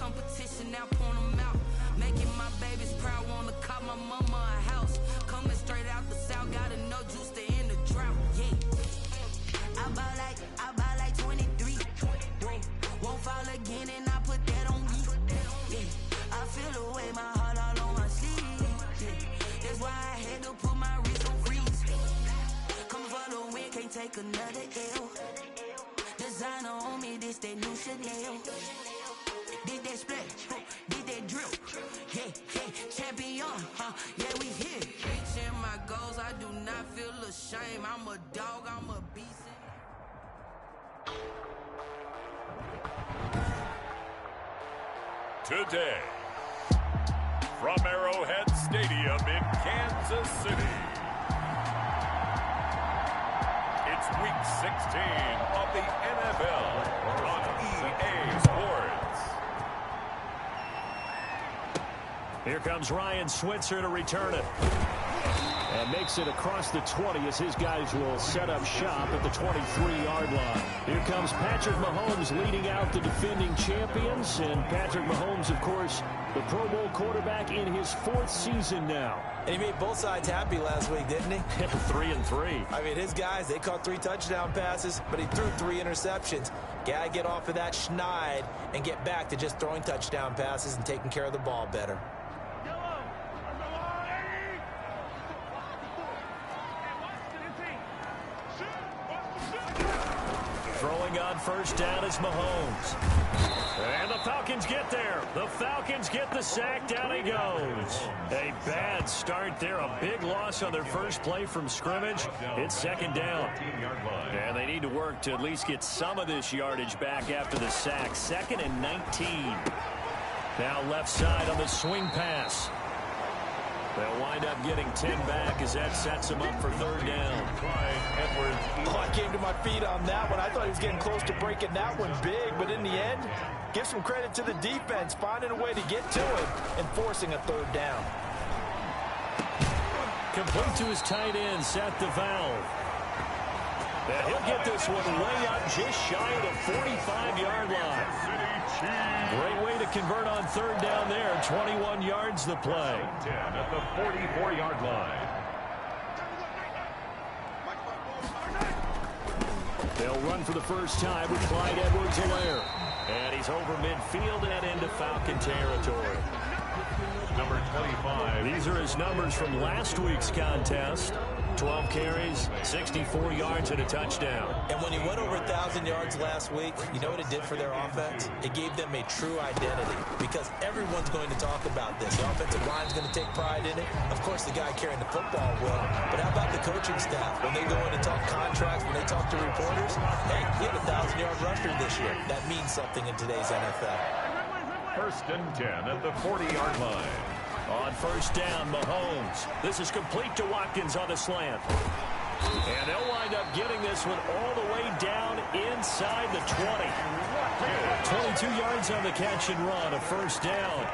competition, now point them out. Making my babies proud, wanna call my mama a house. Coming straight out the south, gotta know juice to end the drought. Yeah. I buy like 23. Won't fall again and I put that on me. Yeah. I feel the way, my heart all on my sleeve. Yeah. That's why I had to put my wrist on freeze. Coming for the win, can't take another L. Designer on me, this that new Chanel. Did that splash, did that drill. Yeah, champion, yeah, we here. Reaching my goals, I do not feel ashamed. I'm a dog, I'm a beast. Today, from Arrowhead Stadium in Kansas City, it's Week 16 of the NFL on EA Sports. Here comes Ryan Switzer to return it. And makes it across the 20 as his guys will set up shop at the 23-yard line. Here comes Patrick Mahomes leading out the defending champions. And Patrick Mahomes, of course, the Pro Bowl quarterback in his 4th season now. And he made both sides happy last week, didn't he? 3-3. I mean, his guys, they caught 3 touchdown passes, but he threw 3 interceptions. Gotta get off of that schneid and get back to just throwing touchdown passes and taking care of the ball better. Throwing on first down is Mahomes. And the Falcons get there. The Falcons get the sack. Down he goes. A bad start there. A big loss on their first play from scrimmage. It's 2nd down. And they need to work to at least get some of this yardage back after the sack. 2nd and 19. Now left side on the swing pass. They'll wind up getting 10 back as that sets them up for 3rd down. Oh, I came to my feet on that one. I thought he was getting close to breaking that one big, but in the end, give some credit to the defense, finding a way to get to it and forcing a 3rd down. Complete to his tight end, Seth DeValve. And he'll get this one way up just shy of the 45-yard line. Great way to convert on 3rd down there. 21 yards the play. 10 at the 44-yard line. They'll run for the first time with Clyde Edwards-Helaire. And he's over midfield and into Falcon territory. Number 25. These are his numbers from last week's contest. 12 carries, 64 yards, and a touchdown. And when he went over 1,000 yards last week, you know what it did for their offense? It gave them a true identity because everyone's going to talk about this. The offensive line's going to take pride in it. Of course, the guy carrying the football will. But how about the coaching staff? When they go in and talk contracts, when they talk to reporters, hey, he had a 1,000-yard rusher this year. That means something in today's NFL. 1st and 10 at the 40-yard line. On first down, Mahomes. This is complete to Watkins on the slant. And they'll wind up getting this one all the way down inside the 20. 22 yards on the catch and run, a 1st down.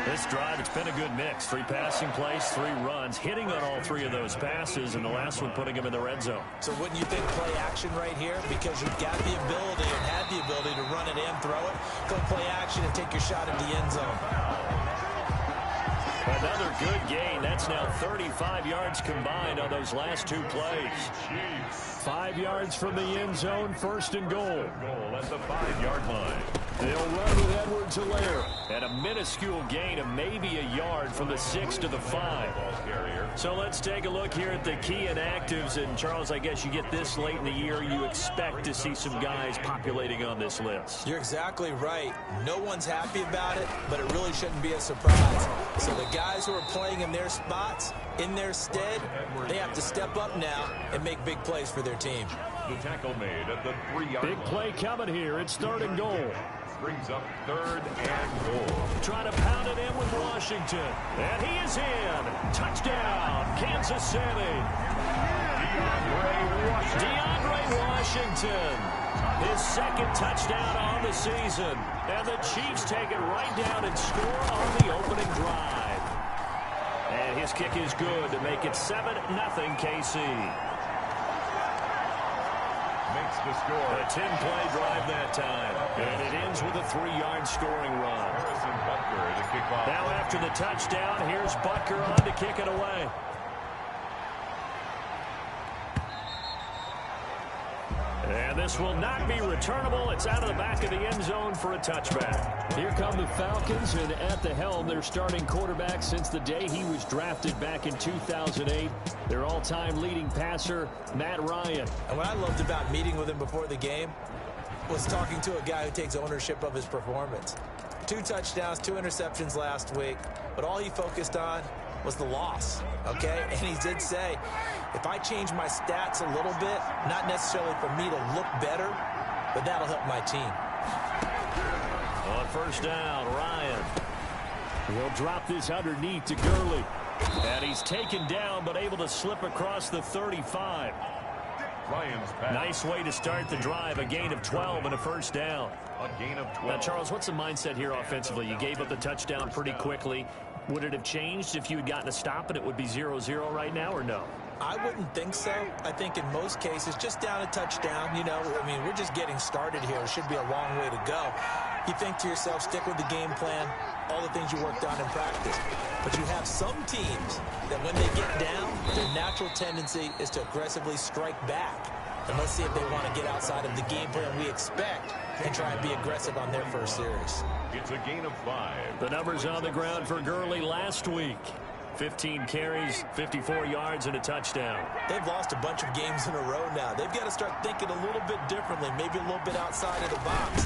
This drive, it's been a good mix. 3 passing plays, 3 runs, hitting on all 3 of those passes, and the last one putting him in the red zone. So wouldn't you think play action right here? Because you've got the ability and had the ability to run it and throw it. Go play action and take your shot at the end zone. Another good gain. That's now 35 yards combined on those last 2 plays. 5 yards from the end zone, 1st and goal. Goal at the 5-yard line. They'll run with Edwards-Helaire. And a minuscule gain of maybe a yard from the 6 to the 5. So let's take a look here at the key inactives. And, Charles, I guess you get this late in the year, you expect to see some guys populating on this list. You're exactly right. No one's happy about it, but it really shouldn't be a surprise. So the guys who are playing in their spots, in their stead, they have to step up now and make big plays for their team. The tackle made at the 3-yard line. Big play coming here. It's 3rd and goal. Brings up 3rd and goal. Trying to pound it in with Washington. And he is in. Touchdown, Kansas City. DeAndre Washington. His 2nd touchdown on the season. And the Chiefs take it right down and score on the opening drive. And his kick is good to make it 7-0 KC. Makes That's the score. A 10-play drive that time. And it ends with a 3-yard scoring run. Harrison Butker to kick off. Now after the touchdown, here's Butker on to kick it away. And this will not be returnable. It's out of the back of the end zone for a touchback. Here come the Falcons, and at the helm, their starting quarterback since the day he was drafted back in 2008. Their all-time leading passer, Matt Ryan. And what I loved about meeting with him before the game was talking to a guy who takes ownership of his performance. 2 touchdowns, 2 interceptions last week, but all he focused on was the loss, okay? And he did say, if I change my stats a little bit, not necessarily for me to look better, but that'll help my team. On first down, Ryan. He'll drop this underneath to Gurley. And he's taken down, but able to slip across the 35. Ryan's pass. Nice way to start the drive, a gain of 12 and a first down. A gain of 12. Now, Charles, what's the mindset here offensively? You gave up the touchdown pretty quickly. Would it have changed if you had gotten a stop and it would be 0-0 right now, or no? I wouldn't think so. I think in most cases, just down a touchdown, you know, I mean, we're just getting started here. It should be a long way to go. You think to yourself, stick with the game plan, all the things you worked on in practice. But you have some teams that when they get down, their natural tendency is to aggressively strike back. And let's see if they want to get outside of the game plan we expect and try and be aggressive on their first series. It's a gain of 5. The numbers on the ground for Gurley last week. 15 carries, 54 yards, and a touchdown. They've lost a bunch of games in a row now. They've got to start thinking a little bit differently, maybe a little bit outside of the box.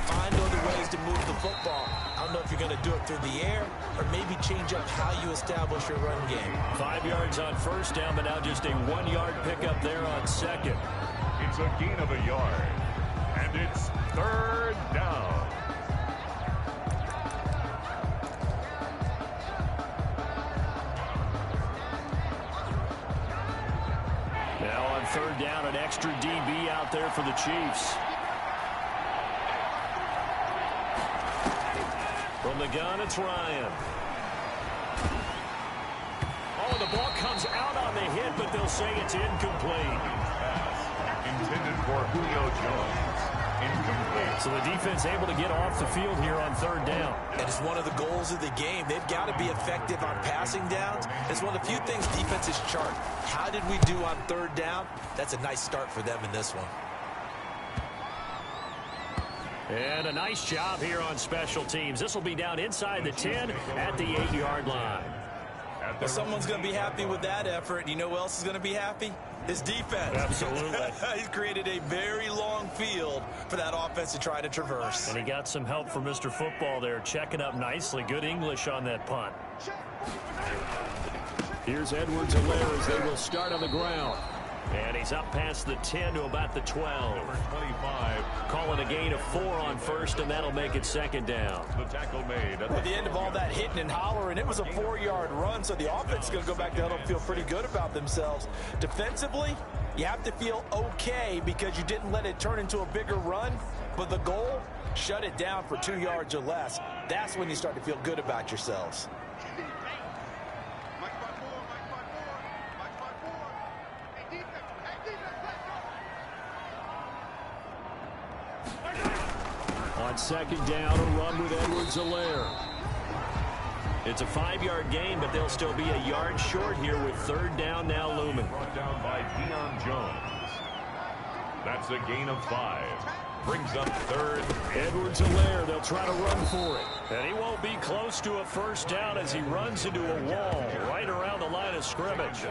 Find other ways to move the football. I don't know if you're going to do it through the air or maybe change up how you establish your run game. 5 yards on first down, but now just a 1-yard pickup there on second. It's a gain of a yard. And it's 3rd down. Now on 3rd down, an extra DB out there for the Chiefs. From the gun, it's Ryan. Oh, the ball comes out on the hit, but they'll say it's incomplete. Pass intended for Julio Jones. Incomplete. So the defense able to get off the field here on 3rd down. And it's one of the goals of the game. They've got to be effective on passing downs. It's one of the few things defenses chart. How did we do on 3rd down? That's a nice start for them in this one. And a nice job here on special teams. This will be down inside the 10 at the 8-yard line. Well, someone's going to be happy with that effort. You know who else is going to be happy? His defense. Absolutely. He's created a very long field for that offense to try to traverse. And he got some help from Mr. Football there, checking up nicely. Good English on that punt. Here's Edwards-Helaire as they will start on the ground. And he's up past the 10 to about the 12. Number 25. Calling a gain of 4 on first, and that'll make it 2nd down. The tackle made. At the end of all that hitting and hollering, it was a 4-yard run, so the offense is going to go back to huddle and feel pretty good about themselves. Defensively, you have to feel okay because you didn't let it turn into a bigger run, but the goal, shut it down for 2 yards or less. That's when you start to feel good about yourselves. On 2nd down, a run with Edwards-Helaire. It's a 5-yard gain, but they'll still be a yard short here with 3rd down now looming. Brought down by Deion Jones. That's a gain of 5. Brings up 3rd. Edwards-Helaire, they'll try to run for it. And he won't be close to a first down as he runs into a wall right around the line of scrimmage.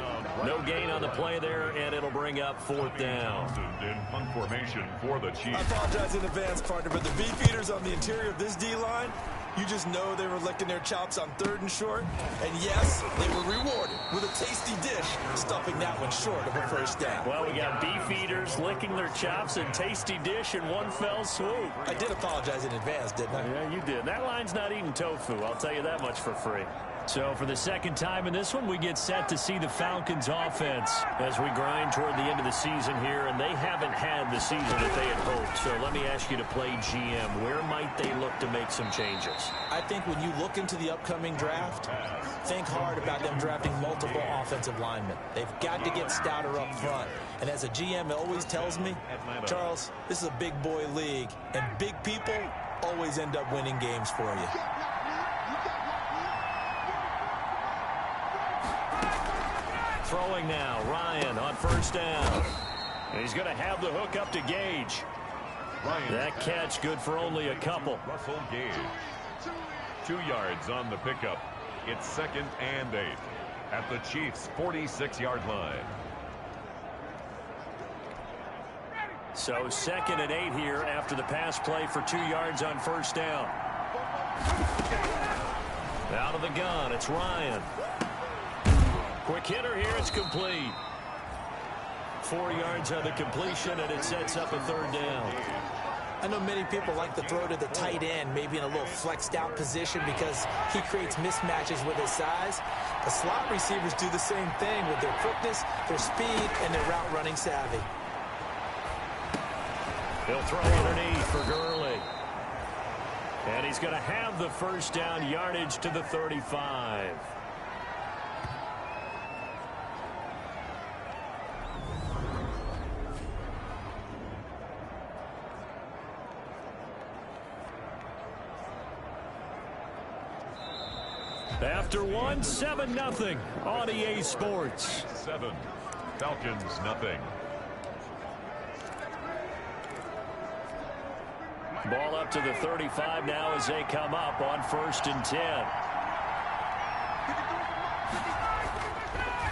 No gain on the play there, and it'll bring up 4th down. In punt formation for the Chiefs. I apologize in advance, partner, but the beefeaters on the interior of this D-line, you just know they were licking their chops on 3rd and short. And yes, they were rewarded with a tasty dish, stuffing that one short of a first down. Well, we got beefeaters licking their chops and tasty dish in one fell swoop. I did apologize in advance, didn't I? Yeah, you did. That line's not eating tofu, I'll tell you that much for free. So for the 2nd time in this one, we get set to see the Falcons offense as we grind toward the end of the season here, and they haven't had the season that they had hoped. So let me ask you to play GM. Where might they look look to make some changes? I think when you look into the upcoming draft, think hard about them drafting multiple offensive linemen. They've got to get stouter up front. And as a GM always tells me, Charles, this is a big boy league, and big people always end up winning games for you. Throwing now, Ryan on first down. And he's going to have the hook up to Gage. That catch good for only a couple. Russell Gage. 2 yards on the pickup. It's 2nd and 8 at the Chiefs' 46-yard line. So 2nd and 8 here after the pass play for 2 yards on first down. Out of the gun, it's Ryan. Quick hitter here, it's complete. 4 yards on the completion, and it sets up a 3rd down. I know many people like to throw to the tight end, maybe in a little flexed out position because he creates mismatches with his size. The slot receivers do the same thing with their quickness, their speed, and their route running savvy. He'll throw underneath for Gurley. And he's going to have the first down, yardage to the 35. After 1, 7-0 on EA Sports. 7. Falcons, nothing. Ball up to the 35 now as they come up on 1st and 10.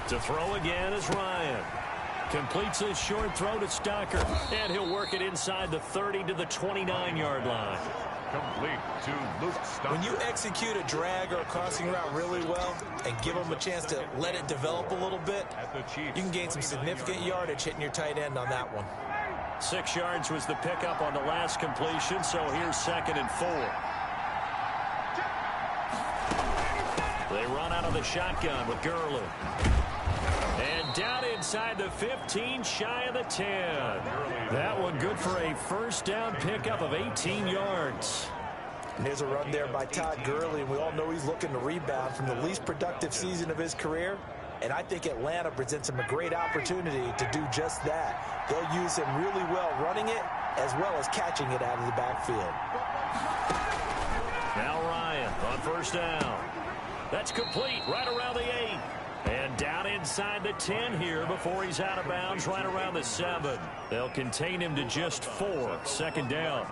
To throw again is Ryan. Completes his short throw to Stocker. And he'll work it inside the 30 to the 29-yard line. Complete to Luke Stocker. When you execute a drag or a crossing route really well and give them a chance to let it develop a little bit, you can gain some significant yardage hitting your tight end on that one. 6 yards was the pickup on the last completion, so here's 2nd and 4. They run out of the shotgun with Gurley. And down inside the 15, shy of the 10. That one good for a first down pickup of 18 yards. And there's a run there by Todd Gurley, and we all know he's looking to rebound from the least productive season of his career. And I think Atlanta presents him a great opportunity to do just that. They'll use him really well running it as well as catching it out of the backfield. Now Ryan on first down. That's complete right around the 8. And down inside the 10 here before he's out of bounds right around the 7. They'll contain him to just 4. 2nd down.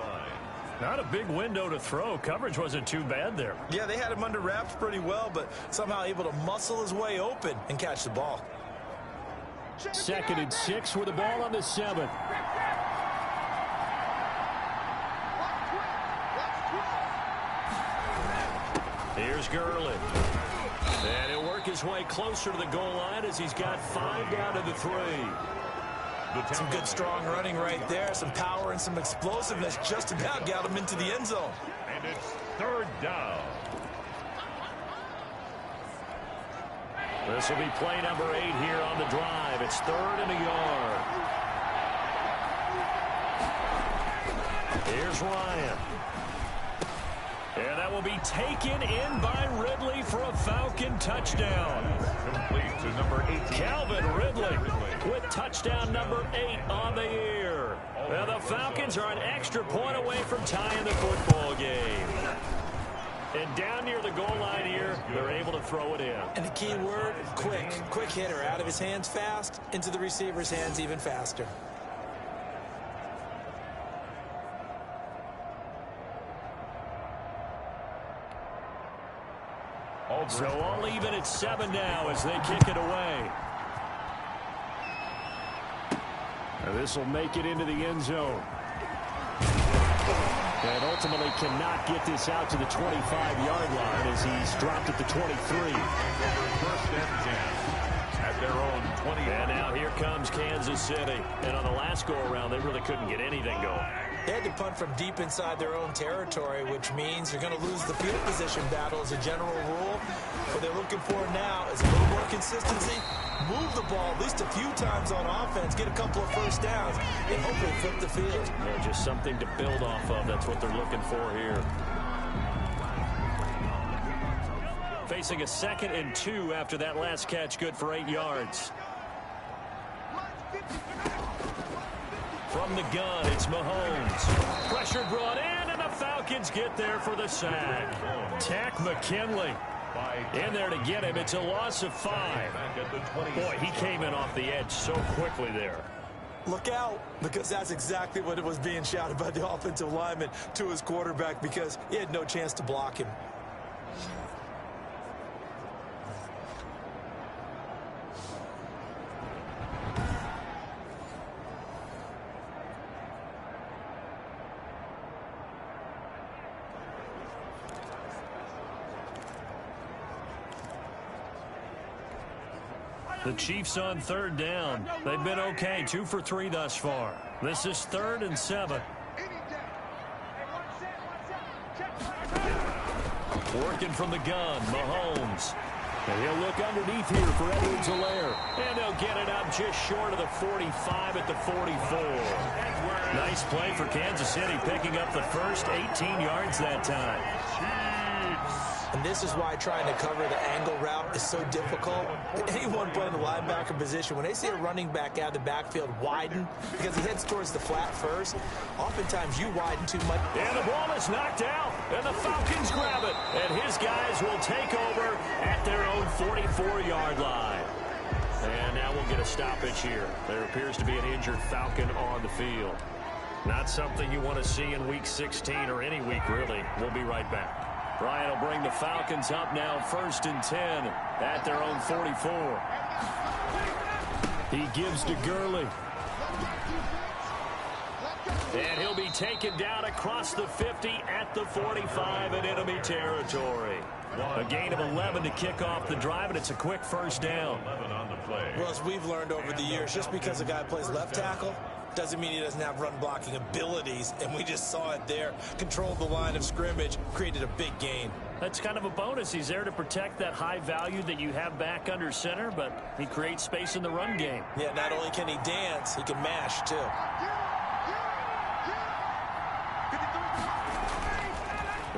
Not a big window to throw. Coverage wasn't too bad there. Yeah, they had him under wraps pretty well, but somehow able to muscle his way open and catch the ball. 2nd and 6 with the ball on the 7. Here's Gurley. And he'll work his way closer to the goal line as he's got 5 down to the 3. Some good strong running right there. Some power and some explosiveness just about got him into the end zone. And it's 3rd down. This will be play number 8 here on the drive. It's 3rd and a yard. Here's Ryan. And that will be taken in by Ridley for a Falcon touchdown. Complete to number 18. Calvin Ridley with touchdown number 8 on the year. Now the Falcons are an extra point away from tying the football game. And down near the goal line here, they're able to throw it in. And the key word, quick. Quick hitter. Out of his hands fast, into the receiver's hands even faster. So all even at 7 now as they kick it away. And this will make it into the end zone. And ultimately cannot get this out to the 25-yard line as he's dropped at the 23. 1st and 10 at their own 20. And now here comes Kansas City. And on the last go-around, they really couldn't get anything going. They had to punt from deep inside their own territory, which means they're going to lose the field position battle as a general rule. What they're looking for now is a little more consistency, move the ball at least a few times on offense, get a couple of first downs, and hopefully flip the field. Yeah, just something to build off of. That's what they're looking for here. facing a 2nd and 2 after that last catch, good for 8 yards. From the gun, it's Mahomes. Pressure brought in, and the Falcons get there for the sack. Tack McKinley in there to get him. It's a loss of 5. Boy, he came in off the edge so quickly there. Look out, because that's exactly what it was being shouted by the offensive lineman to his quarterback, because he had no chance to block him. The Chiefs on 3rd down. They've been okay, 2 for 3 thus far. This is 3rd and 7. Working from the gun, Mahomes. And he'll look underneath here for Edwards-Helaire. And they'll get it up just short of the 45 at the 44. Nice play for Kansas City, picking up the first 18 yards that time. And this is why trying to cover the angle route is so difficult. Anyone playing the linebacker position, when they see a running back out of the backfield widen, because he heads towards the flat first, oftentimes you widen too much. And the ball is knocked out, and the Falcons grab it. And his guys will take over at their own 44-yard line. And now we'll get a stoppage here. There appears to be an injured Falcon on the field. Not something you want to see in Week 16 or any week, really. We'll be right back. Ryan will bring the Falcons up now, 1st and 10 at their own 44. He gives to Gurley. And he'll be taken down across the 50 at the 45 in enemy territory. A gain of 11 to kick off the drive, and it's a quick 1st down. Well, as we've learned over the years, just because a guy plays left tackle doesn't mean he doesn't have run-blocking abilities, and we just saw it there. Controlled the line of scrimmage, created a big gain. That's kind of a bonus. He's there to protect that high value that you have back under center, but he creates space in the run game. Yeah, not only can he dance, he can mash, too.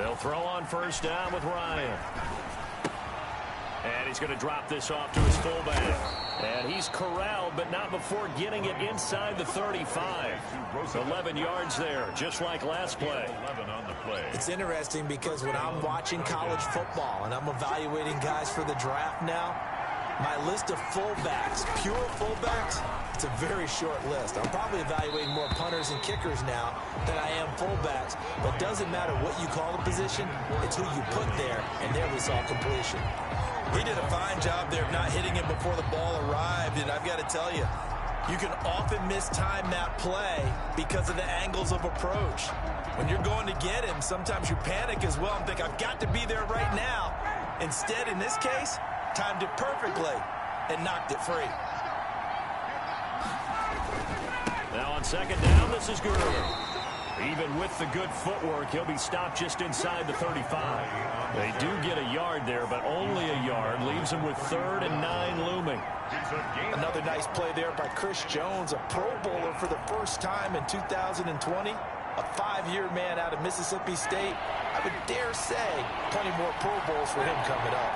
They'll throw on 1st down with Ryan. And he's going to drop this off to his fullback. And he's corralled, but not before getting it inside the 35. 11 yards there, just like last play. It's interesting because when I'm watching college football and I'm evaluating guys for the draft now, my list of fullbacks, pure fullbacks, it's a very short list. I'm probably evaluating more punters and kickers now than I am fullbacks. But it doesn't matter what you call the position, it's who you put there, and there we saw completion. He did a fine job there of not hitting him before the ball arrived, and I've got to tell you, you can often mistime that play because of the angles of approach. When you're going to get him, sometimes you panic as well and think, I've got to be there right now. Instead, in this case, timed it perfectly and knocked it free. Now on 2nd down, this is Gurley. Even with the good footwork, he'll be stopped just inside the 35. They do get a yard there, but only a yard. Leaves him with 3rd and 9 looming. Another nice play there by Chris Jones, a Pro Bowler for the first time in 2020. A 5-year man out of Mississippi State. I would dare say plenty more Pro Bowls for him coming up.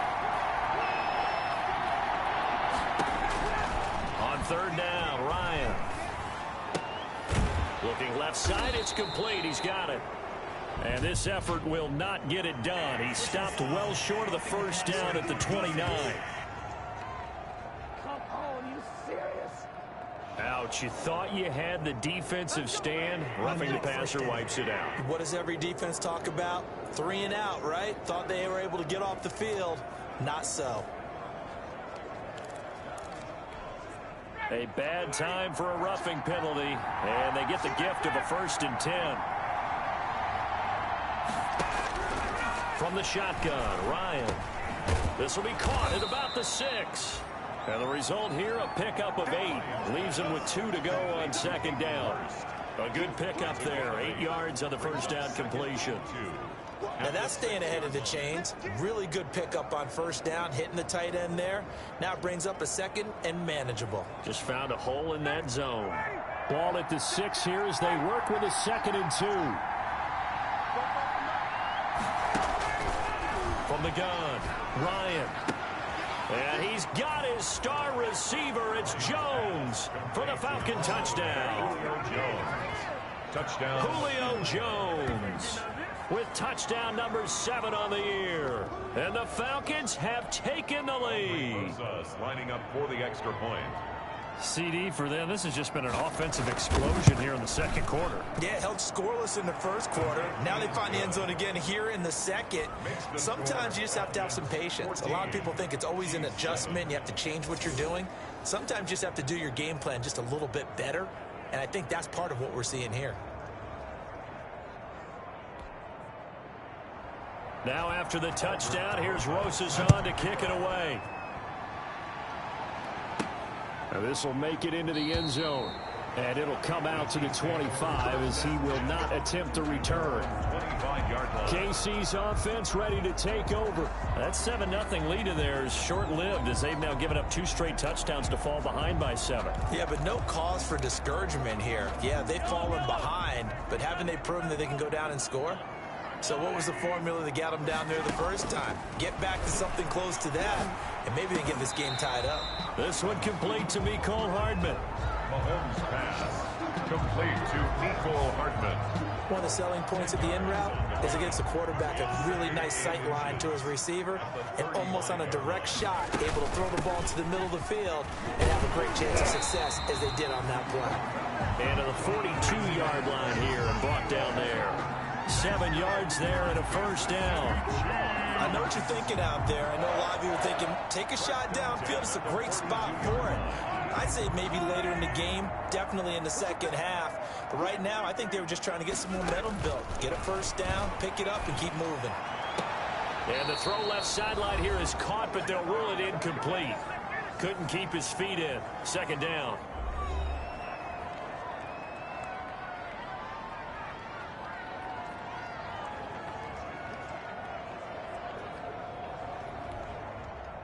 On 3rd down, Ryan. Looking left side, it's complete. He's got it. And this effort will not get it done. He stopped well short of the 1st down at the 29. Come on, you serious? Ouch, you thought you had the defensive stand. Roughing the passer wipes it out. What does every defense talk about? 3 and out, right? Thought they were able to get off the field. Not so. A bad time for a roughing penalty, and they get the gift of a 1st and 10. From the shotgun, Ryan. This will be caught at about the 6. And the result here, a pickup of 8. Leaves him with 2 to go on 2nd down. A good pickup there, 8 yards on the 1st down completion. Now that's staying ahead of the chains. Really good pickup on 1st down, hitting the tight end there. Now it brings up a 2nd and manageable. Just found a hole in that zone. Ball at the 6 here as they work with a 2nd and 2. From the gun. Ryan. And he's got his star receiver. It's Jones for the Falcon touchdown. Touchdown. Julio Jones with touchdown number 7 on the year. And the Falcons have taken the lead. Lining up for the extra point. CD for them. This has just been an offensive explosion here in the second quarter. Yeah, held scoreless in the first quarter. Now they find the end zone again here in the second. Sometimes you just have to have some patience. A lot of people think it's always an adjustment. You have to change what you're doing. Sometimes you just have to do your game plan just a little bit better. And I think that's part of what we're seeing here. Now after the touchdown, here's Rosas on to kick it away. Now this will make it into the end zone. And it'll come out to the 25 as he will not attempt to return. 25-yard line. KC's offense ready to take over. That 7-0 lead in there is short-lived as they've now given up 2 straight touchdowns to fall behind by 7. Yeah, but no cause for discouragement here. Yeah, they've fallen behind, but haven't they proven that they can go down and score? So what was the formula that got them down there the first time? Get back to something close to that, and maybe they get this game tied up. This one complete to Mecole Hardman. Mahomes pass. Complete to Mecole Hardman. One of the selling points of the in route is against the quarterback, a really nice sight line to his receiver, and almost on a direct shot, able to throw the ball to the middle of the field and have a great chance of success as they did on that play. And to the 42-yard line here and brought down there. 7 yards there and a first down. I know what you're thinking out there. I know a lot of you are thinking, take a shot downfield. It's a great spot for it. I'd say maybe later in the game, definitely in the second half. But right now, I think they were just trying to get some momentum built. Get a first down, pick it up, and keep moving. And the throw left sideline here is caught, but they'll rule it incomplete. Couldn't keep his feet in. Second down.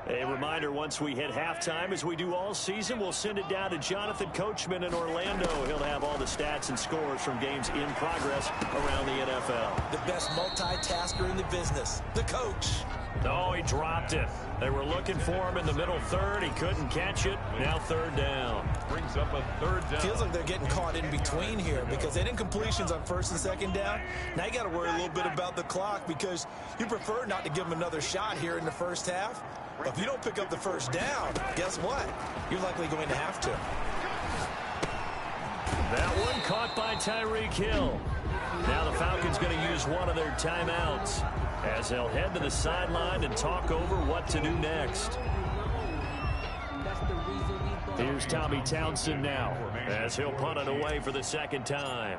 A reminder, once we hit halftime, as we do all season, we'll send it down to Jonathan Coachman in Orlando. He'll have all the stats and scores from games in progress around the NFL. The best multitasker in the business, the coach. Oh, he dropped it. They were looking for him in the middle third. He couldn't catch it. Now third down. Brings up a third down. Feels like they're getting caught in between here because they didn't completions on first and second down. Now you got to worry a little bit about the clock because you prefer not to give them another shot here in the first half. But if you don't pick up the first down, guess what? You're likely going to have to. That one caught by Tyreek Hill. Now the Falcons going to use one of their timeouts as they'll head to the sideline and talk over what to do next. Here's Tommy Townsend now as he'll punt it away for the second time.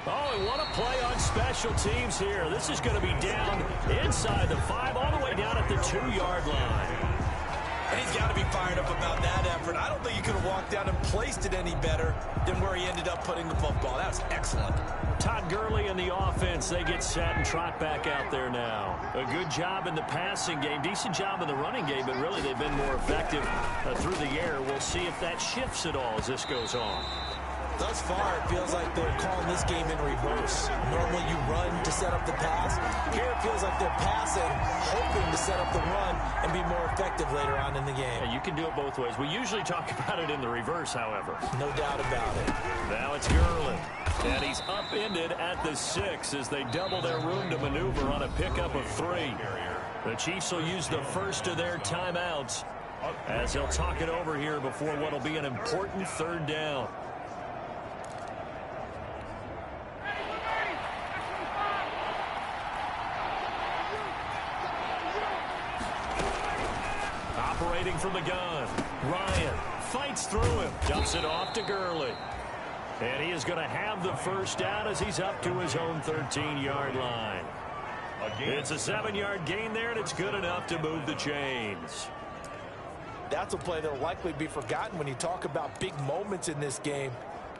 Oh, and what a play on special teams here. This is going to be down inside the 5, all the way down at the 2-yard line. And he's got to be fired up about that effort. I don't think he could have walked down and placed it any better than where he ended up putting the football. That was excellent. Todd Gurley and the offense, they get set and trot back out there now. A good job in the passing game, decent job in the running game, but really they've been more effective through the air. We'll see if that shifts at all as this goes on. Thus far, it feels like they're calling this game in reverse. Normally you run to set up the pass. Here it feels like they're passing, hoping to set up the run and be more effective later on in the game. Yeah, you can do it both ways. We usually talk about it in the reverse, however. No doubt about it. Now it's Gurley. And he's upended at the 6 as they double their room to maneuver on a pickup of 3. The Chiefs will use the first of their timeouts as they'll talk it over here before what will be an important third down. Operating from the gun, Ryan fights through him, dumps it off to Gurley. And he is going to have the first down as he's up to his own 13-yard line. It's a 7-yard gain there, and it's good enough to move the chains. That's a play that will likely be forgotten when you talk about big moments in this game.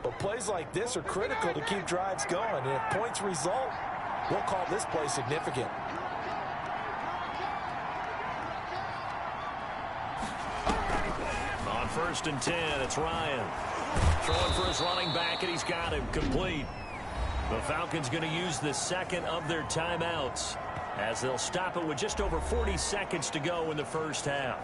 But plays like this are critical to keep drives going. And if points result, we'll call this play significant. On 1st and 10, it's Ryan. Throwing for his running back, and he's got him complete. The Falcons going to use the second of their timeouts as they'll stop it with just over 40 seconds to go in the first half.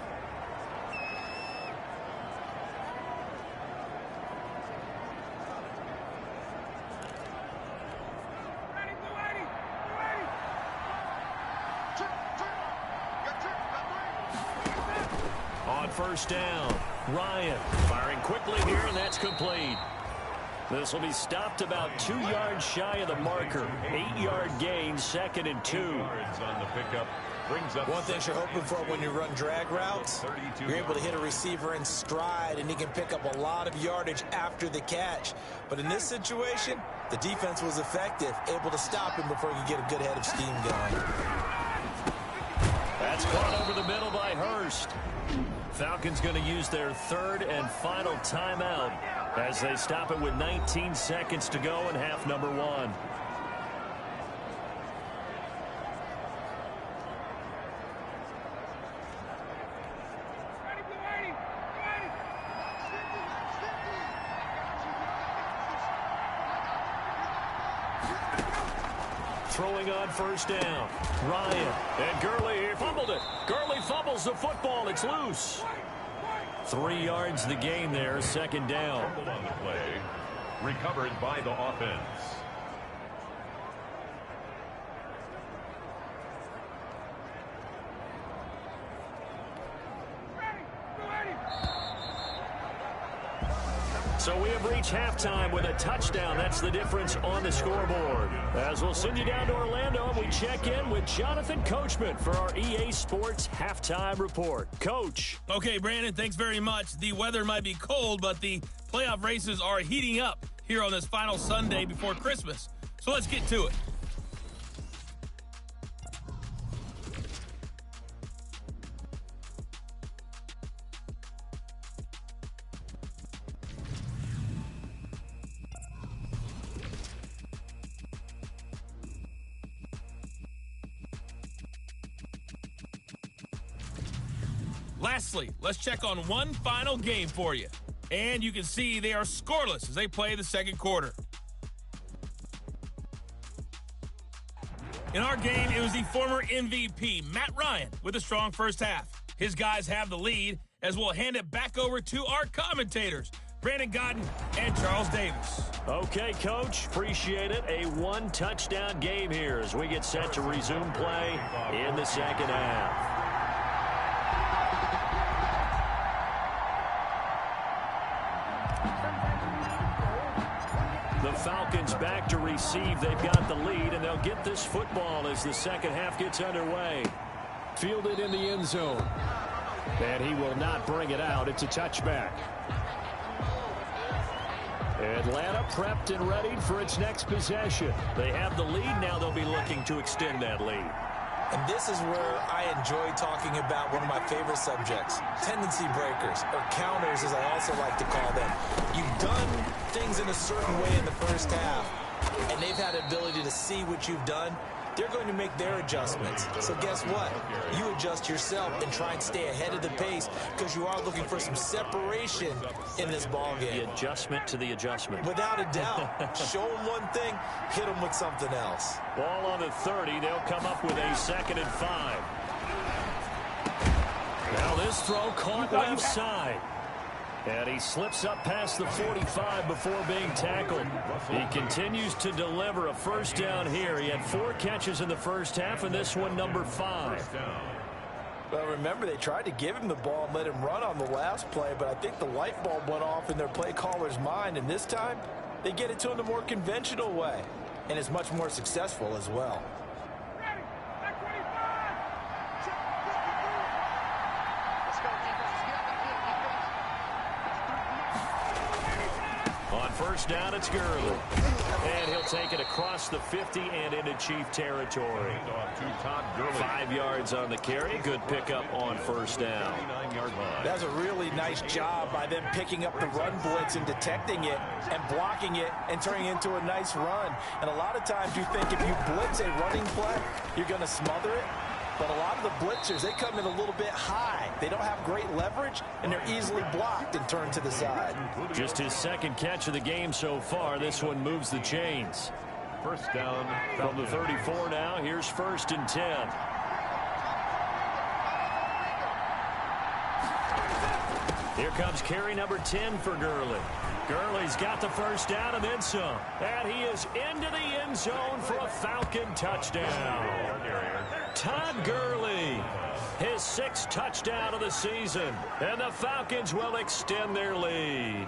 On first down, Ryan firing quickly here, and that's complete. This will be stopped about 2 yards shy of the marker. 8-yard gain, 2nd and 2. Yards on the pickup. Brings up one thing you're hoping for when you run drag routes, you're able to hit a receiver in stride, and he can pick up a lot of yardage after the catch. But in this situation, the defense was effective, able to stop him before he could get a good head of steam going. That's caught over the middle by Hurst. Falcons going to use their third and final timeout as they stop it with 19 seconds to go in half number 1. Throwing on first down. Ryan. And Gurley fumbled it. Gurley fumbles the football. It's loose. 3 yards the gain there. 2nd down. Fumbled on the play. Recovered by the offense. So we have reached halftime with a touchdown. That's the difference on the scoreboard. As we'll send you down to Orlando, we check in with Jonathan Coachman for our EA Sports Halftime Report. Coach. Okay, Brandon, thanks very much. The weather might be cold, but the playoff races are heating up here on this final Sunday before Christmas. So let's get to it. Lastly, let's check on one final game for you. And you can see they are scoreless as they play the second quarter. In our game, it was the former MVP, Matt Ryan, with a strong first half. His guys have the lead as we'll hand it back over to our commentators, Brandon Godden and Charles Davis. Okay, Coach, appreciate it. A one-touchdown game here as we get set to resume play in the second half. The Falcons back to receive. They've got the lead, and they'll get this football as the second half gets underway. Fielded in the end zone. And he will not bring it out. It's a touchback. Atlanta prepped and ready for its next possession. They have the lead. Now they'll be looking to extend that lead. And this is where I enjoy talking about one of my favorite subjects, tendency breakers, or counters as I also like to call them. You've done things in a certain way in the first half, and they've had the ability to see what you've done. They're going to make their adjustments. So guess what? You adjust yourself and try and stay ahead of the pace because you are looking for some separation in this ball game. The adjustment to the adjustment. Without a doubt. Show them one thing, hit them with something else. Ball on the 30. They'll come up with a 2nd and 5. Now this throw caught left side. And he slips up past the 45 before being tackled. He continues to deliver a first down here. He had 4 catches in the first half, and this one number 5. Well, remember, they tried to give him the ball and let him run on the last play, but I think the light bulb went off in their play caller's mind, and this time they get it to him the more conventional way, and it's much more successful as well. On first down, it's Gurley. And he'll take it across the 50 and into Chief territory. 5 yards on the carry. Good pickup on first down. That's a really nice job by them picking up the run blitz and detecting it and blocking it and turning it into a nice run. And a lot of times you think if you blitz a running play, you're going to smother it. But a lot of the blitzers, they come in a little bit high. They don't have great leverage, and they're easily blocked and turned to the side. Just his second catch of the game so far. This one moves the chains. First down From the 34 now, here's 1st and 10. Here comes carry number 10 for Gurley. Gurley's got the first down and then some. And he is into the end zone for a Falcon touchdown. Todd Gurley, his 6th touchdown of the season. And the Falcons will extend their lead.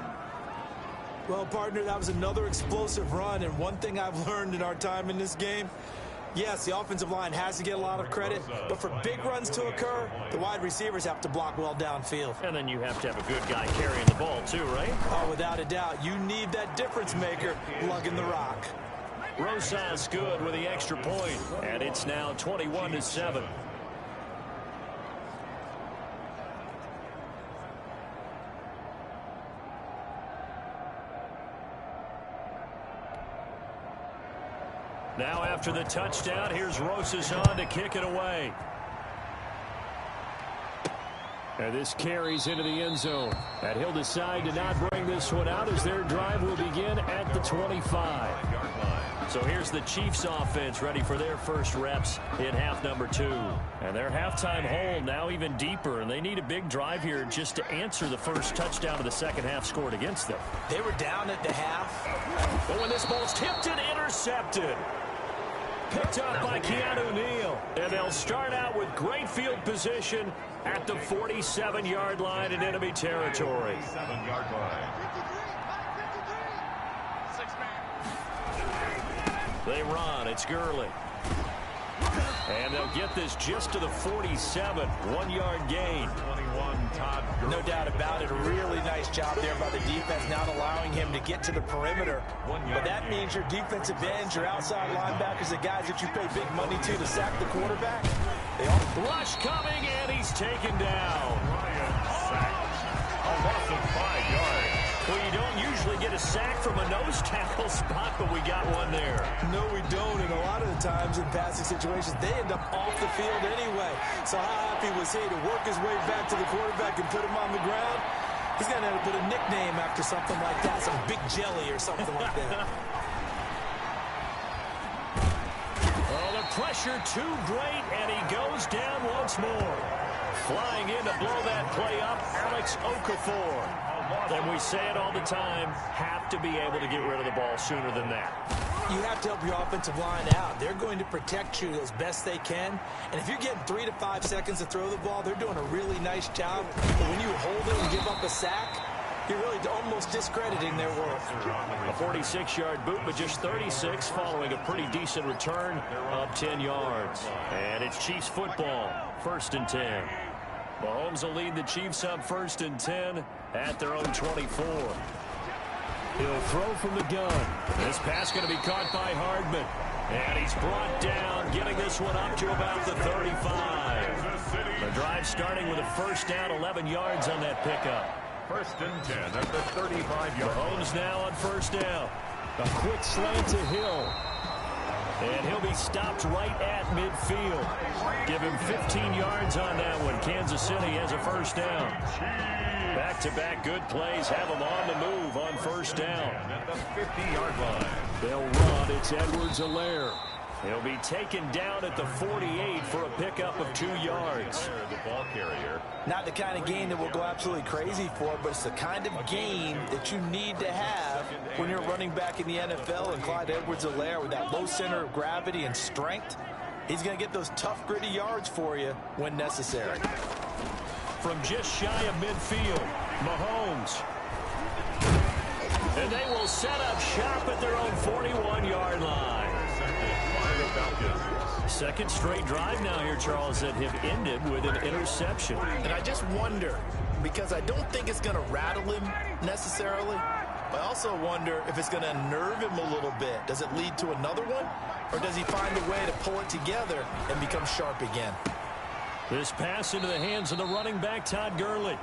Well, partner, that was another explosive run, and one thing I've learned in our time in this game, yes, the offensive line has to get a lot of credit, but for big runs to occur, the wide receivers have to block well downfield. And then you have to have a good guy carrying the ball too, right? Oh, without a doubt. You need that difference maker lugging the rock. Rosas good with the extra point, and it's now 21-7. Now after the touchdown, here's Rosas on to kick it away. And this carries into the end zone. And he'll decide to not bring this one out as their drive will begin at the 25. So here's the Chiefs offense ready for their first reps in half number 2. And their halftime hole now even deeper, and they need a big drive here just to answer the first touchdown of the second half scored against them. They were down at the half. But when this ball's tipped and intercepted. Picked up by Keanu Neal. And they'll start out with great field position at the 47-yard line in enemy territory. 7-yard line. They run. It's Gurley. And they'll get this just to the 47. 1-yard gain. 21, Todd Gurley. No doubt about it. A really nice job there by the defense, not allowing him to get to the perimeter. But that means your defensive ends, your outside linebackers, the guys that you pay big money to sack the quarterback. They all rush coming, and he's taken down. Ryan sacked. A loss of 5 yards. Well, you don't usually get a sack from a nose tackle spot, but we got one there. No, we don't. And a lot of the times in passing situations, they end up off the field anyway. So how happy was he to work his way back to the quarterback and put him on the ground? He's going to have to put a nickname after something like that, some Big Jelly or something like that. Oh, the pressure too great, and he goes down once more. Flying in to blow that play up, Alex Okafor. And we say it all the time, have to be able to get rid of the ball sooner than that. You have to help your offensive line out. They're going to protect you as best they can. And if you're getting 3 to 5 seconds to throw the ball, they're doing a really nice job. But when you hold it and give up a sack, you're really almost discrediting their work. A 46-yard boot, but just 36 following a pretty decent return of 10 yards. And it's Chiefs football, 1st and 10. Mahomes will lead the Chiefs up 1st and 10 at their own 24. He'll throw from the gun. This pass going to be caught by Hardman. And he's brought down, getting this one up to about the 35. The drive starting with a first down, 11 yards on that pickup. 1st and 10 at the 35-yard line. Mahomes now on first down. A quick slant to Hill. And he'll be stopped right at midfield. Give him 15 yards on that one. Kansas City has a first down. Back-to-back good plays have them on the move on first down. At the 50-yard line. They'll run. It's Edwards-Helaire. He'll be taken down at the 48 for a pickup of 2 yards. The ball carrier. Not the kind of game that we'll go absolutely crazy for, but it's the kind of game that you need to have when you're running back in the NFL. And Clyde Edwards-Helaire, with that low center of gravity and strength, he's going to get those tough, gritty yards for you when necessary. From just shy of midfield, Mahomes. And they will set up shop at their own 41-yard line. Second straight drive now here, Charles, that have ended with an interception. And I just wonder, because I don't think it's going to rattle him necessarily, but I also wonder if it's going to unnerve him a little bit. Does it lead to another one? Or does he find a way to pull it together and become sharp again? This pass into the hands of the running back, Todd Gurley.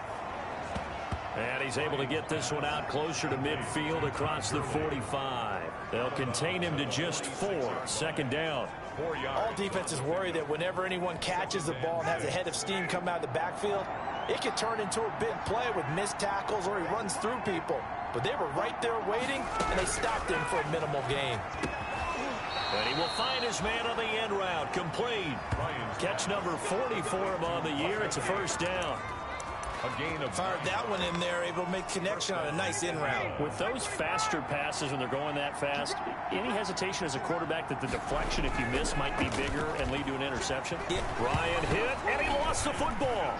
And he's able to get this one out closer to midfield across the 45. They'll contain him to just 4. Second down. 4 yards. All defenses worry that whenever anyone catches the ball and has a head of steam come out of the backfield, it could turn into a big play with missed tackles or he runs through people. But they were right there waiting, and they stopped him for a minimal gain. And he will find his man on the end route. Complete. Catch number 40 for him on the year. It's a first down. A gain of Fired that one in there, able to make connection on a nice in route. With those faster passes when they're going that fast, any hesitation as a quarterback that the deflection, if you miss, might be bigger and lead to an interception? Yeah. Ryan hit, and he lost the football.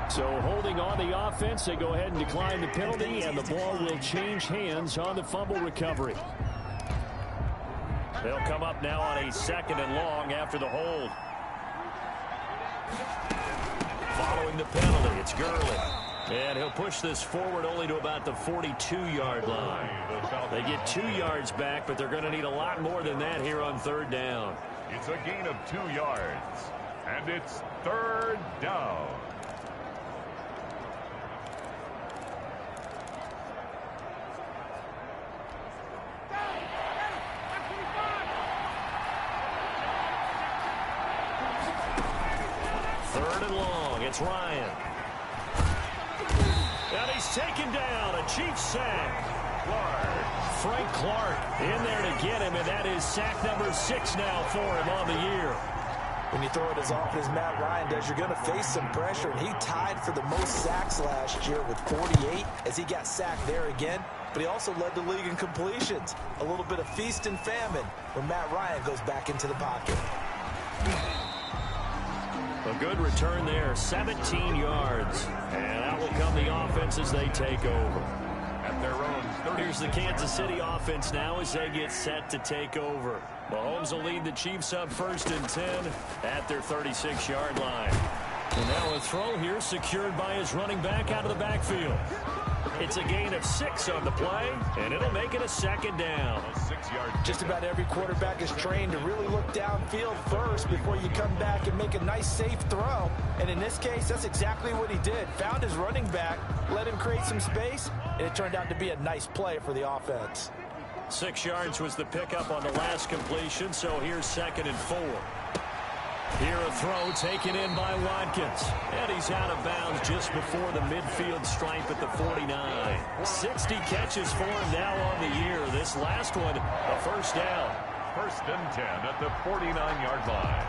So holding on the offense, they go ahead and decline the penalty, and the ball will change hands on the fumble recovery. They'll come up now on a 2nd and long after the hold. Following the penalty, it's Gurley. And he'll push this forward only to about the 42-yard line. They get 2 yards back, but they're going to need a lot more than that here on 3rd down. It's a gain of 2 yards. And it's 3rd down. It's Ryan. And he's taken down. A Chiefs sack. Frank Clark in there to get him, and that is sack number 6 now for him on the year. When you throw it as often as Matt Ryan does, you're going to face some pressure. And he tied for the most sacks last year with 48 as he got sacked there again. But he also led the league in completions. A little bit of feast and famine when Matt Ryan goes back into the pocket. A good return there, 17 yards. And out will come the offense as they take over. At their own 30. Here's the Kansas City offense now as they get set to take over. Mahomes will lead the Chiefs up 1st and 10 at their 36-yard line. And now a throw here secured by his running back out of the backfield. It's a gain of 6 on the play, and it'll make it a 2nd down. Just about every quarterback is trained to really look downfield first before you come back and make a nice, safe throw. And in this case, that's exactly what he did. Found his running back, let him create some space, and it turned out to be a nice play for the offense. 6 yards was the pickup on the last completion, so here's 2nd and 4. Here a throw taken in by Watkins. And he's out of bounds just before the midfield stripe at the 49. 60 catches for him now on the year. This last one, a first down. 1st and 10 at the 49-yard line.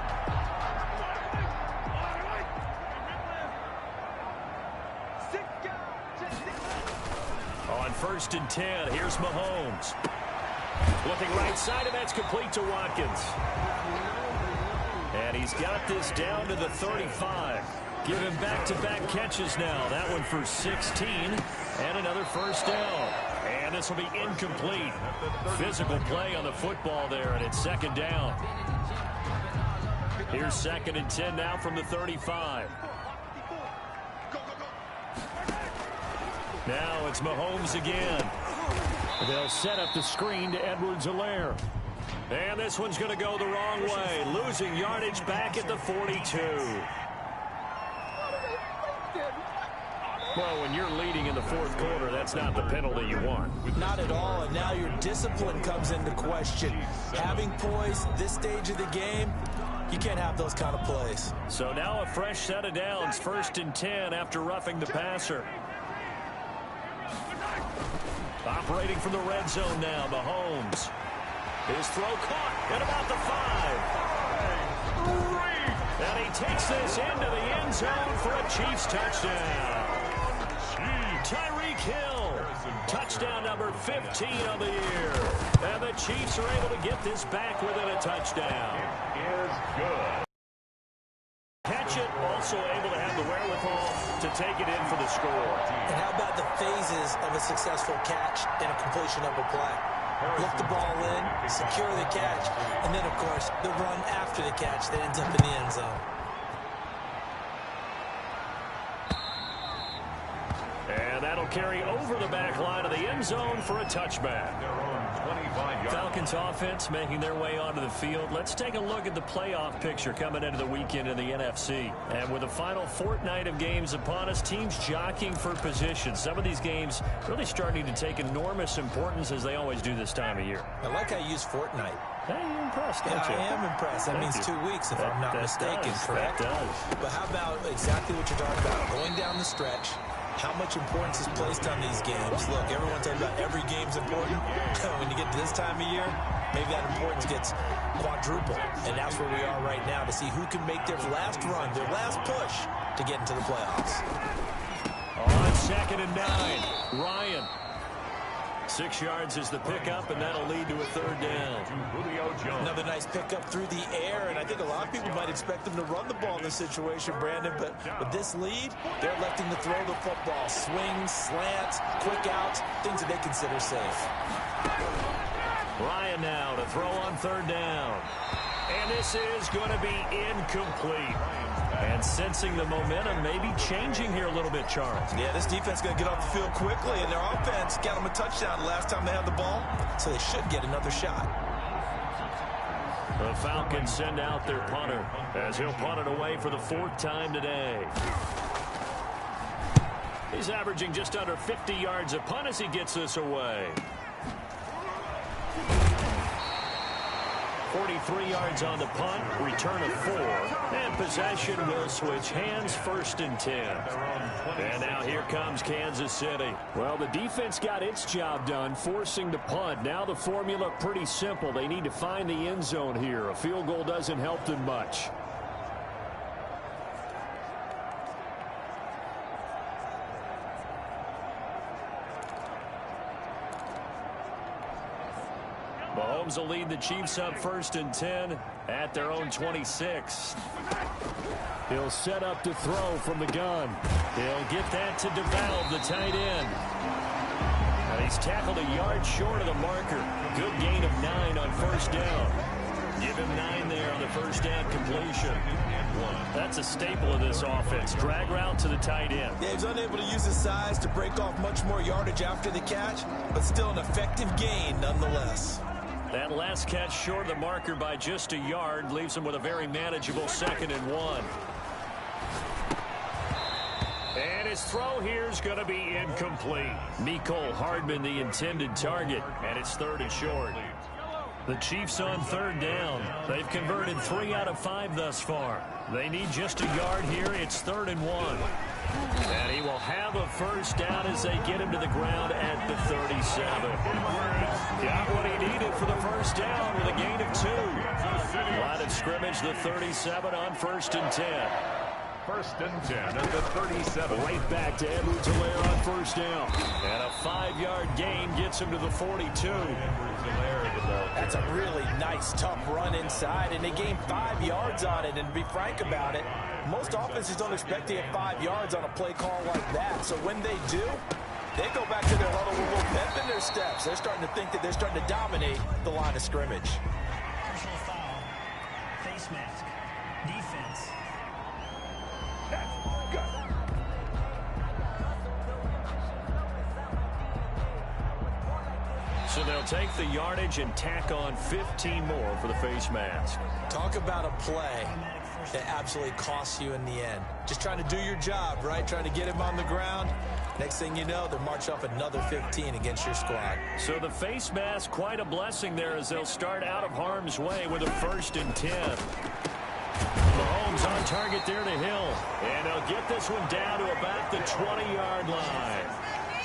On 1st and 10, here's Mahomes. Looking right side, and that's complete to Watkins. And he's got this down to the 35. Give him back-to-back catches now. That one for 16 and another first down. And this will be incomplete. Physical play on the football there, and it's 2nd down. Here's 2nd and 10 now from the 35. Now it's Mahomes again. They'll set up the screen to Edwards-Helaire. And this one's going to go the wrong way. Losing yardage back at the 42. Well, when you're leading in the 4th quarter, that's not the penalty you want. Not at all, and now your discipline comes into question. Having poise this stage of the game, you can't have those kind of plays. So now a fresh set of downs, 1st and 10 after roughing the passer. Operating from the red zone now, Mahomes. His throw caught at about the 5. And he takes this into the end zone for a Chiefs touchdown. Tyreek Hill, touchdown number 15 of the year. And the Chiefs are able to get this back within a touchdown. It is good. Catch it, also able to have the wherewithal to take it in for the score. And how about the phases of a successful catch and a completion of a play? Look the ball in, secure the catch, and then, of course, the run after the catch that ends up in the end zone. And that'll carry over the back line of the end zone for a touchback. Falcons offense making their way onto the field. Let's take a look at the playoff picture coming into the weekend in the NFC. And with the final fortnight of games upon us, teams jockeying for position. Some of these games really starting to take enormous importance as they always do this time of year. I like how you use fortnight. Hey, you're impressed, don't you? I am impressed. That means 2 weeks, if I'm not mistaken, correct? That does. But how about exactly what you're talking about? Going down the stretch, how much importance is placed on these games? Look, everyone's talking about every game's important. When you get to this time of year, maybe that importance gets quadrupled. And that's where we are right now to see who can make their last run, their last push to get into the playoffs. On 2nd and 9, Ryan. 6 yards is the pickup, and that'll lead to a 3rd down. Another nice pickup through the air, and I think a lot of people might expect them to run the ball in this situation, Brandon, but with this lead, they're electing to throw the football. Swings, slants, quick outs, things that they consider safe. Ryan now to throw on 3rd down. And this is going to be incomplete. And sensing the momentum may be changing here a little bit, Charles. Yeah, this defense is going to get off the field quickly, and their offense got them a touchdown last time they had the ball, so they should get another shot. The Falcons send out their punter as he'll punt it away for the 4th time today. He's averaging just under 50 yards a punt as he gets this away. 43 yards on the punt, return of 4, and possession will switch hands, 1st and 10. And now here comes Kansas City. Well, the defense got its job done, forcing the punt. Now the formula pretty simple. They need to find the end zone here. A field goal doesn't help them much. Mahomes will lead the Chiefs up 1st and 10 at their own 26. He'll set up to throw from the gun. He'll get that to DeValve, the tight end. And he's tackled a yard short of the marker. Good gain of 9 on 1st down. Give him 9 there on the 1st down completion. That's a staple of this offense. Drag route to the tight end. Yeah, he's unable to use his size to break off much more yardage after the catch, but still an effective gain nonetheless. That last catch short of the marker by just a yard leaves him with a very manageable 2nd and 1. And his throw here is going to be incomplete. Mecole Hardman, the intended target, and it's 3rd and short. The Chiefs on 3rd down. They've converted 3 out of 5 thus far. They need just a yard here. It's 3rd and 1. And he will have a 1st down as they get him to the ground at the 37. Got what he needed for the 1st down with a gain of 2. Line of scrimmage, the 37 on 1st and 10. 1st and 10 at the 37. Right back to Edward Helaire on 1st down. And a 5-yard gain gets him to the 42. That's a really nice, tough run inside, and they gained 5 yards on it. And to be frank about it, most offenses don't expect to get 5 yards on a play call like that. So when they do, they go back to their huddle with a little pep in their steps. They're starting to think that they're starting to dominate the line of scrimmage. Personal foul, face mask, defense. So they'll take the yardage and tack on 15 more for the face mask. Talk about a play that absolutely costs you in the end. Just trying to do your job, right? Trying to get him on the ground. Next thing you know, they'll march off another 15 against your squad. So the face mask, quite a blessing there as they'll start out of harm's way with a 1st and 10. Mahomes on target there to Hill. And they'll get this one down to about the 20-yard line.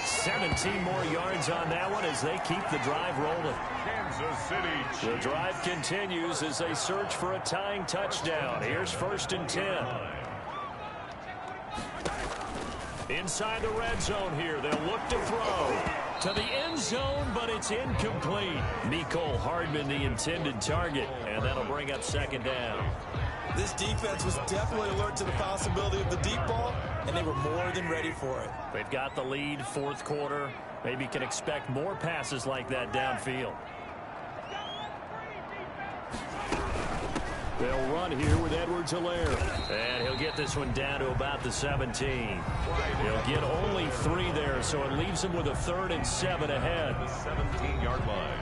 17 more yards on that one as they keep the drive rolling. Kansas City Chiefs. The drive continues as they search for a tying touchdown. Here's 1st and 10. Inside the red zone here, they'll look to throw to the end zone, but it's incomplete. Mecole Hardman, the intended target, and that'll bring up 2nd down. This defense was definitely alert to the possibility of the deep ball, and they were more than ready for it. They've got the lead, 4th quarter. Maybe can expect more passes like that downfield. They'll run here with Edwards-Helaire. And he'll get this one down to about the 17. He'll get only 3 there, so it leaves him with a 3rd and 7 ahead. The 17-yard line.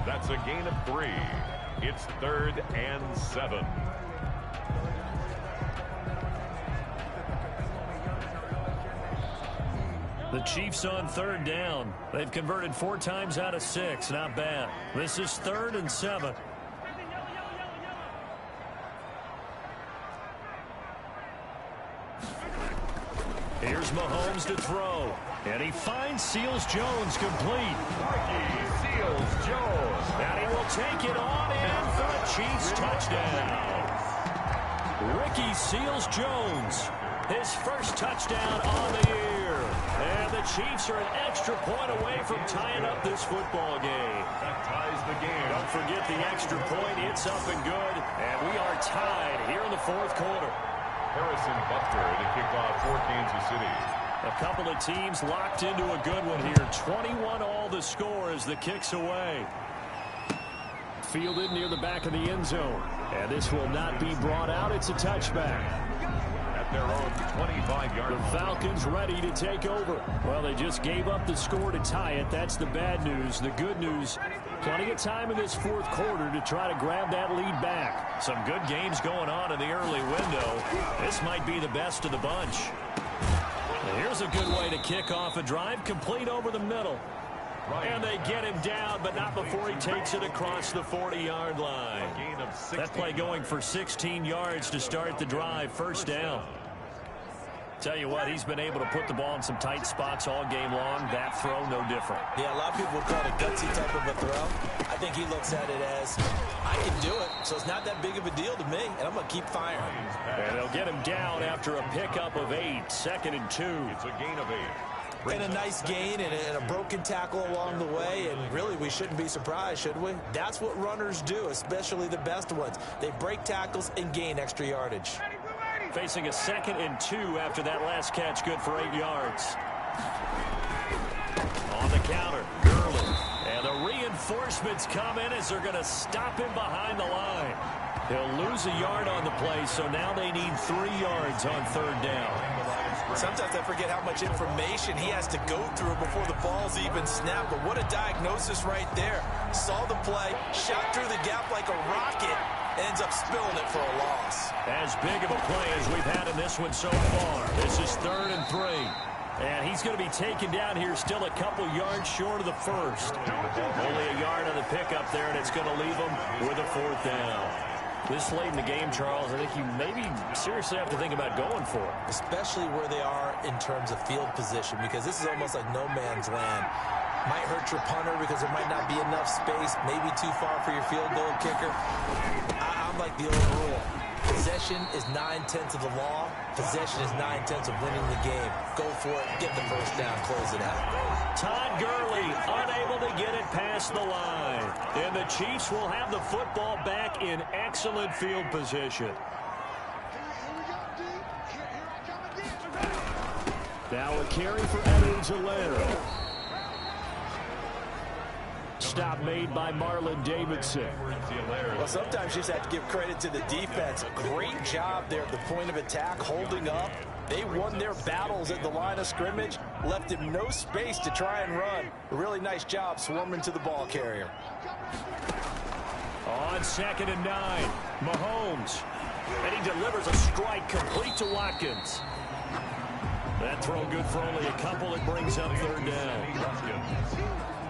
That's a gain of 3. It's 3rd and 7. The Chiefs on 3rd down. They've converted 4 times out of 6. Not bad. This is 3rd and 7. Here's Mahomes to throw. And he finds Seals-Jones complete. Ricky Seals-Jones. And he will take it on in for a Chiefs touchdown. Ricky Seals-Jones, his first touchdown on the year. And the Chiefs are an extra point away from tying up this football game. That ties the game. Don't forget the extra point. It's up and good. And we are tied here in the 4th quarter. Harrison Butker to kick off for Kansas City. A couple of teams locked into a good one here. 21 all the score as the kick's away. Fielded near the back of the end zone. And this will not be brought out. It's a touchback. At their own 25-yard line. The Falcons ready to take over. Well, they just gave up the score to tie it. That's the bad news. The good news, plenty of time in this 4th quarter to try to grab that lead back. Some good games going on in the early window. This might be the best of the bunch. Here's a good way to kick off a drive, complete over the middle. And they get him down, but not before he takes it across the 40-yard line. That play going for 16 yards to start the drive. 1st down. Tell you what, he's been able to put the ball in some tight spots all game long. That throw, no different. Yeah, a lot of people call it a gutsy type of a throw. I think he looks at it as, I can do it, so it's not that big of a deal to me, and I'm going to keep firing. And they'll get him down after a pickup of 8. 2nd and 2. It's a gain of 8. And a nice gain and a broken tackle along the way, and really we shouldn't be surprised, should we? That's what runners do, especially the best ones. They break tackles and gain extra yardage. Facing a 2nd and 2 after that last catch, good for 8 yards. On the counter, Gurley. And the reinforcements come in as they're going to stop him behind the line. He'll lose a yard on the play, so now they need 3 yards on 3rd down. Sometimes I forget how much information he has to go through before the ball's even snapped. But what a diagnosis right there. Saw the play, shot through the gap like a rocket, ends up spilling it for a loss. As big of a play as we've had in this one so far. This is 3rd and 3. And he's going to be taken down here still a couple yards short of the 1st. Only a yard on the pickup there, and it's going to leave him with a 4th down. This late in the game, Charles, I think you maybe seriously have to think about going for it. Especially where they are in terms of field position, because this is almost like no man's land. Might hurt your punter because there might not be enough space, maybe too far for your field goal kicker. I'm like the old rule. Possession is 9/10 of the law. Possession is 9/10 of winning the game. Go for it. Get the 1st down. Close it out. Todd Gurley unable to get it past the line. And the Chiefs will have the football back in excellent field position. Now a carry for Edwards-Helaire. Stop made by Marlon Davidson. Well, sometimes you just have to give credit to the defense. Great job there at the point of attack, holding up. They won their battles at the line of scrimmage, left him no space to try and run. A really nice job swarming to the ball carrier. On 2nd and 9, Mahomes. And he delivers a strike complete to Watkins. That throw good for only a couple. It brings up 3rd down.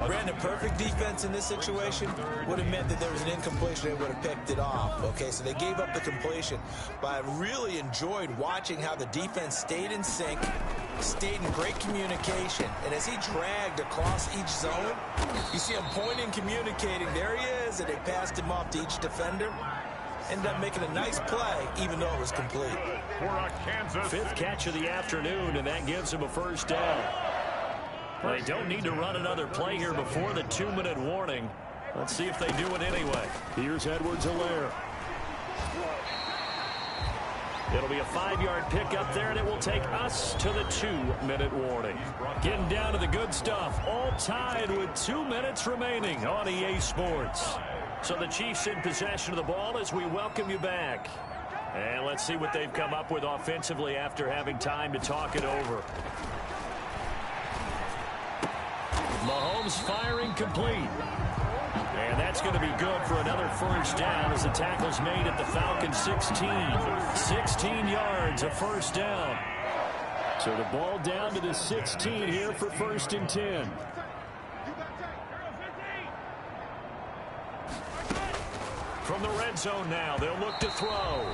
Brandon, perfect defense in this situation would have meant that there was an incompletion. They would have picked it off. Okay, so they gave up the completion. But I really enjoyed watching how the defense stayed in sync, stayed in great communication. And as he dragged across each zone, you see him pointing, communicating. There he is, and they passed him off to each defender. Ended up making a nice play, even though it was complete. 5th catch of the afternoon, and that gives him a 1st down. They don't need to run another play here before the 2-minute warning. Let's see if they do it anyway. Here's Edwards-Helaire. It'll be a 5-yard pickup there, and it will take us to the 2-minute warning. Getting down to the good stuff. All tied with 2 minutes remaining on EA Sports. So the Chiefs in possession of the ball as we welcome you back. And let's see what they've come up with offensively after having time to talk it over. Mahomes firing complete. And that's going to be good for another first down as the tackle's made at the Falcons 16. 16 yards, a first down. So the ball down to the 16 here for 1st and 10. From the red zone now, they'll look to throw.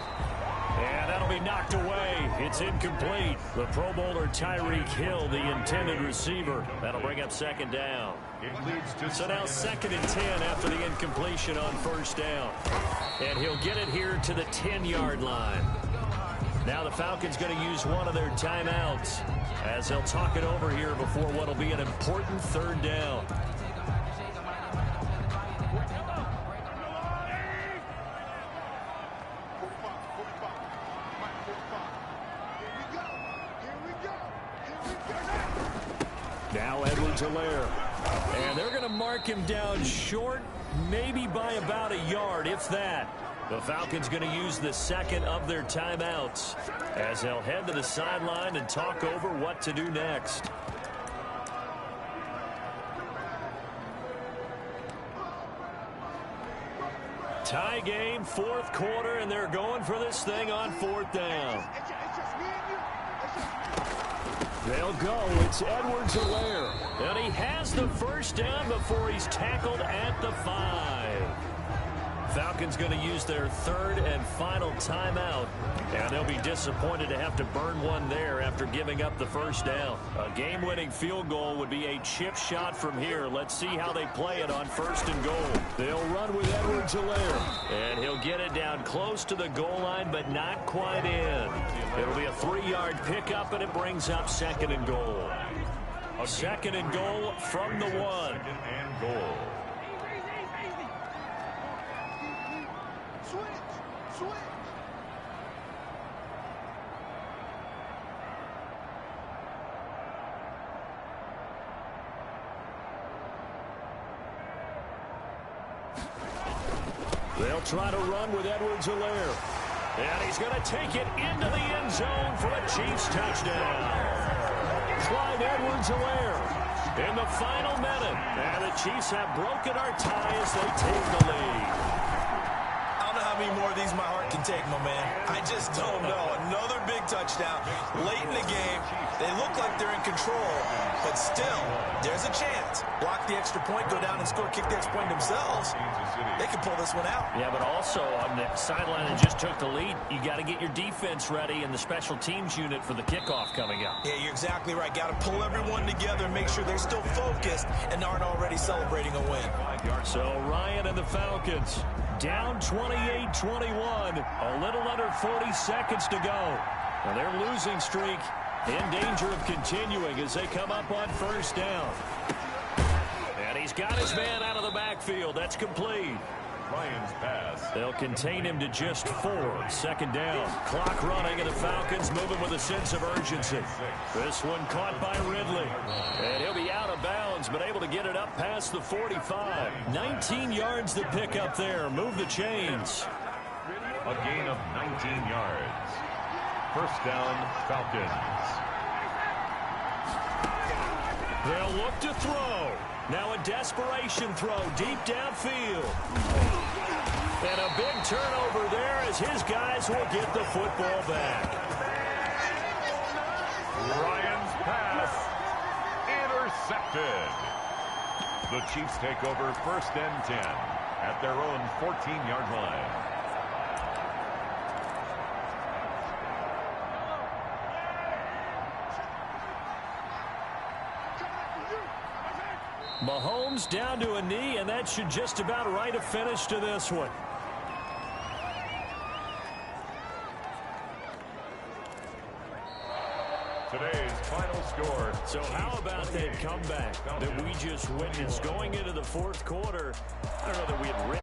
And that'll be knocked away. It's incomplete. The Pro Bowler Tyreek Hill, the intended receiver. That'll bring up 2nd down. So now 2nd and 10 after the incompletion on 1st down. And he'll get it here to the 10-yard line. Now the Falcons going to use one of their timeouts as they'll talk it over here before what will be an important 3rd down. Now Edwards-Helaire. And they're going to mark him down short, maybe by about a yard, if that. The Falcons going to use the 2nd of their timeouts as they'll head to the sideline and talk over what to do next. Tie game, 4th quarter, and they're going for this thing on 4th down. They'll go. It's Edwards-Helaire. And he has the first down before he's tackled at the 5. Falcons going to use their 3rd and final timeout. And they'll be disappointed to have to burn one there after giving up the first down. A game-winning field goal would be a chip shot from here. Let's see how they play it on 1st and goal. They'll run with Edwards-Helaire. And he'll get it down close to the goal line, but not quite in. It'll be a 3-yard pickup, and it brings up 2nd and goal. A 2nd and goal from the 1. 2nd and goal. They'll try to run with Edwards-Helaire. And he's going to take it into the end zone for a Chiefs touchdown. Clyde Edwards-Helaire in the final minute. And the Chiefs have broken our tie as they take the lead. I don't know how many more of these my heart can take, my man. I just don't know. Another big touchdown late in the game. They look like they're in control, but still, there's a chance. Block the extra point, go down and score, kick the extra point themselves. They can pull this one out. Yeah, but also on the sideline that just took the lead, you got to get your defense ready and the special teams unit for the kickoff coming up. Yeah, you're exactly right. Got to pull everyone together and make sure they're still focused and aren't already celebrating a win. So Ryan and the Falcons down 28-21. A little under 40 seconds to go. Now their losing streak in danger of continuing as they come up on 1st down. And he's got his man out of the backfield. That's complete. Ryan's pass. They'll contain him to just 4. 2nd down. Clock running, and the Falcons moving with a sense of urgency. This one caught by Ridley. And he'll be out of bounds, but able to get it up past the 45. 19 yards to pick up there. Move the chains. A gain of 19 yards. 1st down, Falcons. They'll look to throw. Now a desperation throw deep downfield. And a big turnover there as his guys will get the football back. Ryan's pass intercepted. The Chiefs take over 1st and 10 at their own 14-yard line. Mahomes down to a knee, and that should just about write a finish to this one. Today's final score. So how about that comeback that we just witnessed going into the 4th quarter? I don't know that we had